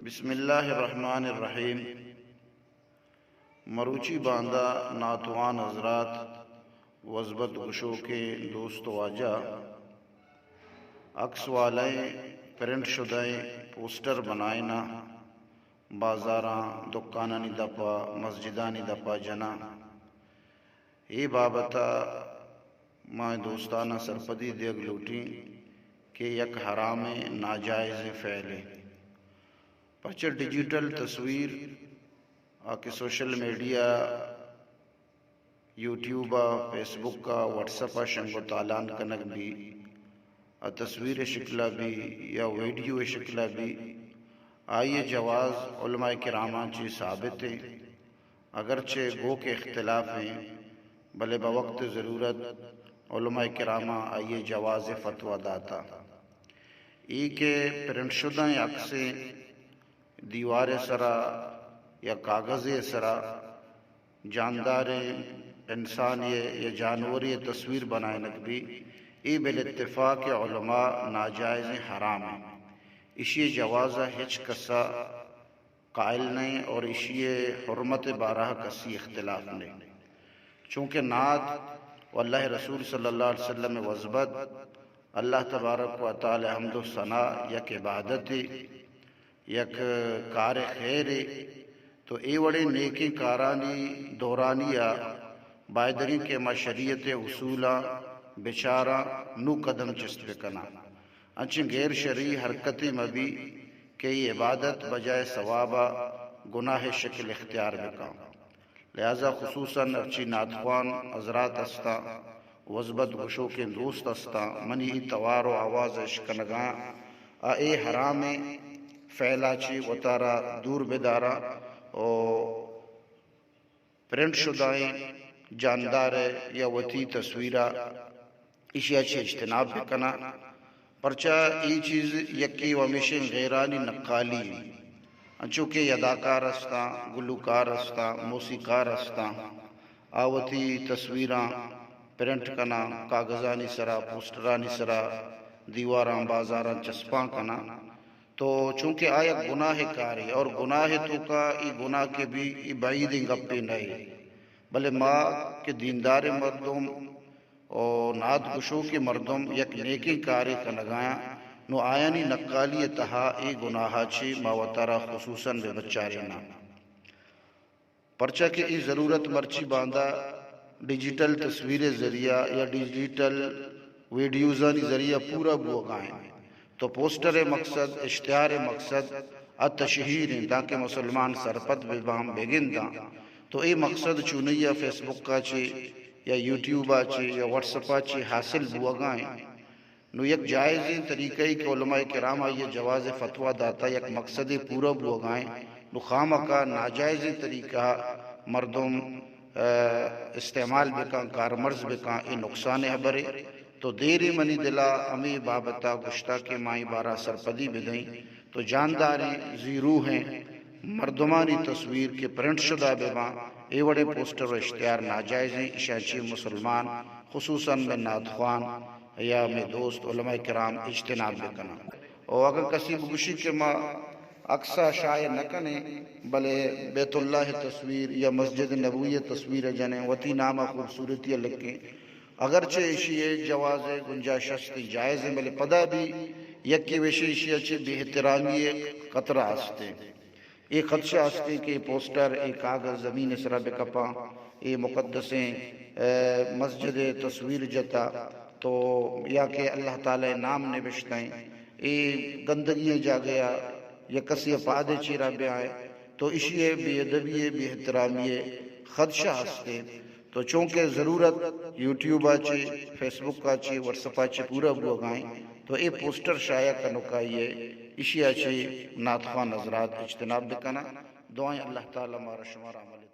بسم اللہ الرحمن الرحیم۔ مروچی باندہ ناتوان حضرات وزبت گشو کے دوست واجہ عکس والیں پرنٹ شدائیں پوسٹر بنائنا بازاراں دکانانی دپا مسجدانی دپا جنا یہ بابتا ماں دوستانہ سرپدی دیگ لوٹی کہ یک حرام ناجائز فعل پرچہ ڈیجیٹل تصویر آکے سوشل میڈیا یوٹیوبا فیس بک کا واٹس اپا شنگو تالان کنک بھی تصویر شکلہ بھی یا ویڈیو شکلہ بھی آئیے جواز علماء کراماں چی ثابت ہے، اگرچہ گو کے اختلاف ہیں بلے بوقت ضرورت علماء کراماں آئیے جواز فتویٰ داتا ای کے پرنٹ شدہ عکسیں دیوار سرا یا کاغذ سرا جاندار انسان یا جانوری تصویر بنائنک بھی ای بالاتفاق علماء ناجائز حرام ہے، اسی جوازہ ہچ کسا قائل نہیں اور اسی حرمت بارہ کسی اختلاف نہیں، چونکہ نعت واللہ رسول صلی اللہ علیہ وسلم وزبت اللہ تبارک و تعالی حمد و ثناء یک عبادت یک کار خیر تو ای وڑے نیکی کارانی دورانیہ بائدری کے ما شریعت اصولہ بچارہ نو قدم چست بکنا انچہ غیر شرعی حرکتی مبی کہ یہ عبادت بجائے ثوابہ گناہ شکل اختیار بکا، لہذا خصوصاً ارچی ناتخوان حضرات استا وزبت گشو کے دوست استا منی توار و آواز اشکنگاں اے حرام فعلا چی وطارا دور بدارا او پرنٹ شدائیں جاندار یا وطی تصویرہ اشیاء چی اجتناب بکنا، پرچہ ای چیز یکی و ہمیشہ غیرانی نقالی چونکہ اداکار استا گلوکار استا موسیقار استا آوتی تصویراں پرنٹ کنا کاغذانی سرا پوسٹرانی سرا دیواراں بازاراں چسپاں کنا تو چونکہ آیا گناہ کاری اور گناہ تو کا ای گناہ کے بھی ای بعید گپے نہیں بلے ماں کے دیندار مردم اور نعت گشو کے مردم یک نیکی کاری کا نگایا نو آیانی نقالی تہا ای گناہ چی ماوتارا خصوصاً بے بچارینا، پرچہ کہ ای ضرورت مرچی باندھا ڈیجیٹل تصویر ذریعہ یا ڈیجیٹل ویڈیوزانی ذریعہ پورا بوگائیں تو پوسٹر مقصد اشتہار مقصد التشہیر تاکہ مسلمان سرپت بام بیگن دا تو ای مقصد چونیہ فیس بک کا چی یا یوٹیوبا چی یا واٹس اپا چی حاصل بوگائیں نو یک جائز طریقے کہ علماء کرام یہ جواز فتویٰ داتا یک مقصد پورا بوگائیں نو خامقہ ناجائز طریقہ مردم استعمال بکاں کارمرز بکاں ای نقصان حبرے تو دیری منی دلا امی بابتا گشتہ کے مائی بارہ سرپدی بدیں تو جانداریں زیرو ہیں مردمانی تصویر کے پرنٹ شدہ بباں اے وڑے پوسٹر و اشتہار ناجائز ہیں، اشاچی مسلمان خصوصاً میں ناتخوان یا میں دوست علماء کرام اجتناب بکنا اور اگر کسی بگشی کے ماں اکثر شائع نہ کنے بلے بیت اللہ تصویر یا مسجد نبوی تصویر جنے وطی نامہ خوبصورتی لکھیں اگرچہ اشیاء جواز گنجائش استی جائز ہے بلے پدا بھی یکی ویشی اشیاء چے بے احترامی قطرہ آستے ایک خدشہ آستے کہ پوسٹر ایک کاغذ زمین اسرا بکپا اے مقدسیں مسجد تصویر جتا تو یا کہ اللہ تعالی نام نبشتائیں اے گندگی جا گیا یا کسی پادے چیرہ بے آئے تو اشیاء بے ادبی بے احترامی خدشہ آستے تو چونکہ ضرورت یوٹیوبا چی فیس بک کا چی واٹس اپا چی پورا بوگائیں تو اے پوسٹر شائع کا نکائیے اشیاء چی ناتخوان حضرات اجتناب بکنا، دعائیں اللہ تعالی مارا شمار عمل